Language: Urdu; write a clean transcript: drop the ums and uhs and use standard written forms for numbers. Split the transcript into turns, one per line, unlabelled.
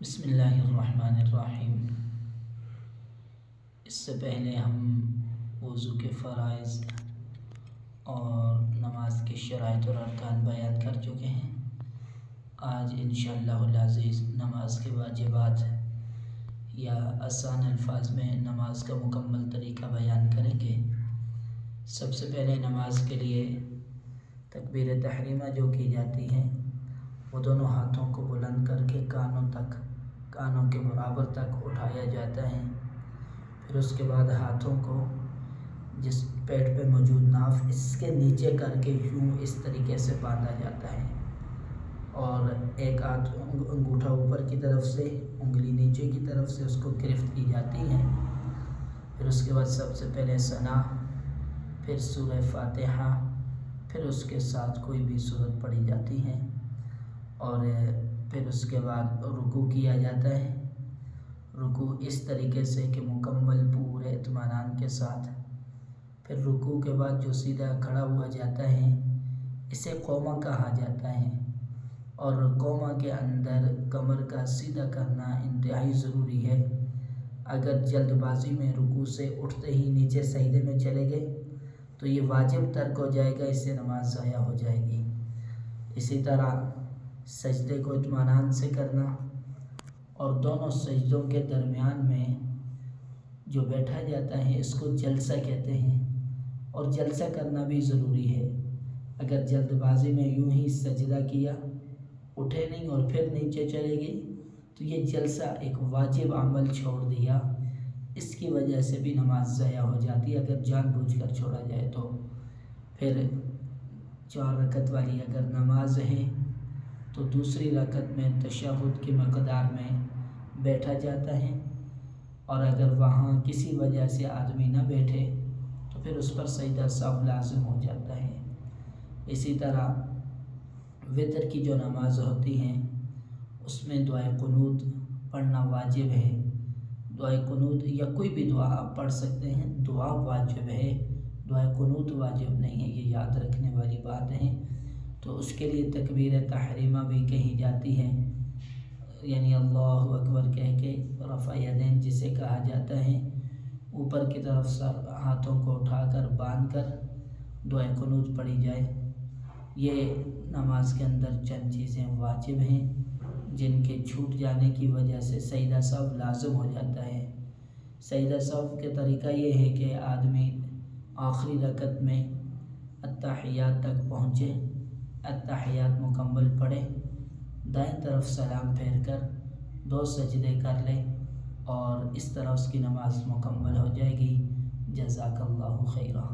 بسم اللہ الرحمن الرحیم۔ اس سے پہلے ہم وضو کے فرائض اور نماز کے شرائط اور ارکان بیان کر چکے ہیں۔ آج انشاءاللہ العزیز نماز کے واجبات یا آسان الفاظ میں نماز کا مکمل طریقہ بیان کریں گے۔ سب سے پہلے نماز کے لیے تکبیر تحریمہ جو کی جاتی ہے وہ دونوں ہاتھوں کو بلند کر کے کانوں کے برابر تک اٹھایا جاتا ہے۔ پھر اس کے بعد ہاتھوں کو جس پیٹ پہ موجود ناف اس کے نیچے کر کے یوں اس طریقے سے باندھا جاتا ہے اور ایک ہاتھ انگوٹھا اوپر کی طرف سے انگلی نیچے کی طرف سے اس کو گرفت کی جاتی ہے۔ پھر اس کے بعد سب سے پہلے ثنا، پھر سورہ فاتحہ، پھر اس کے ساتھ کوئی بھی سورت پڑھی جاتی ہے اور پھر اس کے بعد رکوع کیا جاتا ہے۔ رکوع اس طریقے سے کہ مکمل پورے اطمینان کے ساتھ۔ پھر رکوع کے بعد جو سیدھا کھڑا ہوا جاتا ہے اسے قومہ کہا جاتا ہے اور قومہ کے اندر کمر کا سیدھا کرنا انتہائی ضروری ہے۔ اگر جلد بازی میں رکوع سے اٹھتے ہی نیچے سجدے میں چلے گئے تو یہ واجب ترک ہو جائے گا، اس سے نماز ضائع ہو جائے گی۔ اسی طرح سجدے کو اطمینان سے کرنا اور دونوں سجدوں کے درمیان میں جو بیٹھا جاتا ہے اس کو جلسہ کہتے ہیں اور جلسہ کرنا بھی ضروری ہے۔ اگر جلد بازی میں یوں ہی سجدہ کیا، اٹھے نہیں اور پھر نیچے چلے گئے تو یہ جلسہ ایک واجب عمل چھوڑ دیا، اس کی وجہ سے بھی نماز ضائع ہو جاتی ہے اگر جان بوجھ کر چھوڑا جائے تو۔ پھر 4 رکعت والی اگر نماز ہے تو دوسری رکعت میں تشہد کی مقدار میں بیٹھا جاتا ہے اور اگر وہاں کسی وجہ سے آدمی نہ بیٹھے تو پھر اس پر سجدہ سہو لازم ہو جاتا ہے۔ اسی طرح وتر کی جو نماز ہوتی ہیں اس میں دعائے قنوت پڑھنا واجب ہے۔ دعائے قنوت یا کوئی بھی دعا آپ پڑھ سکتے ہیں، دعا واجب ہے، دعائے قنوت واجب نہیں ہے، یہ یاد رکھنے والی بات ہے۔ تو اس کے لیے تکبیر تحریمہ بھی کہی جاتی ہے، یعنی اللہ اکبر کہہ کے رفع یدین جسے کہا جاتا ہے، اوپر کی طرف سر ہاتھوں کو اٹھا کر باندھ کر دعائے قنوت پڑھی جائے۔ یہ نماز کے اندر چند چیزیں واجب ہیں جن کے چھوٹ جانے کی وجہ سے سجدہ سہو لازم ہو جاتا ہے۔ سجدہ سہو کا طریقہ یہ ہے کہ آدمی آخری رکعت میں التحیات تک پہنچے، التحیات مکمل پڑھے، دائیں طرف سلام پھیر کر 2 سجدے کر لے اور اس طرح اس کی نماز مکمل ہو جائے گی۔ جزاک اللہ خیرہ۔